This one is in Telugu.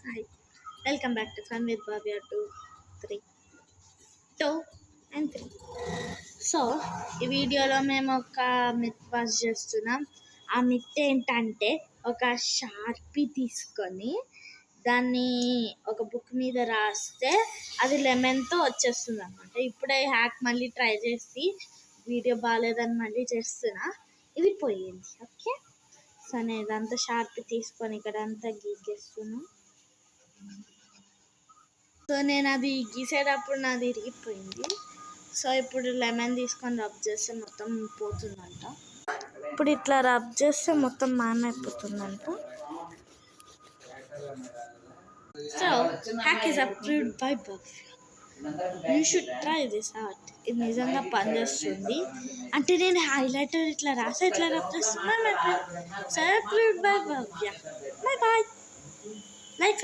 Hi, welcome back to Fun with Bhavya 2 and 3. So ఈ వీడియోలో మేము ఒక మిత్ పాస్ చేస్తున్నాం. ఆ మిత్ ఏంటంటే ఒక షార్పీ తీసుకొని దాన్ని ఒక బుక్ మీద రాస్తే అది లెమన్తో వచ్చేస్తుంది అనమాట. ఇప్పుడే హ్యాక్ మళ్ళీ ట్రై చేసి వీడియో బాగాలేదని మళ్ళీ చేస్తున్నా, ఇది పోయింది. ఓకే, సో నేను ఇదంతా షార్పీ తీసుకొని ఇక్కడ అంతా గీకేస్తున్నా. సో నేను అది గీసేటప్పుడు నాది ఇరిగిపోయింది. సో ఇప్పుడు లెమన్ తీసుకొని రబ్ చేస్తే మొత్తం పోతుందంట. ఇప్పుడు ఇట్లా రబ్ చేస్తే మొత్తం మాయమైపోతుందంట. So hack is approved by Bhavya. You should try this out. ఇది నిజంగా పనిచేస్తుంది. అంటే నేను హైలైటర్ ఇట్లా రాసి ఇట్లా రబ్ చేస్తున్నాను. So approved by Bhavya. Bye bye. Like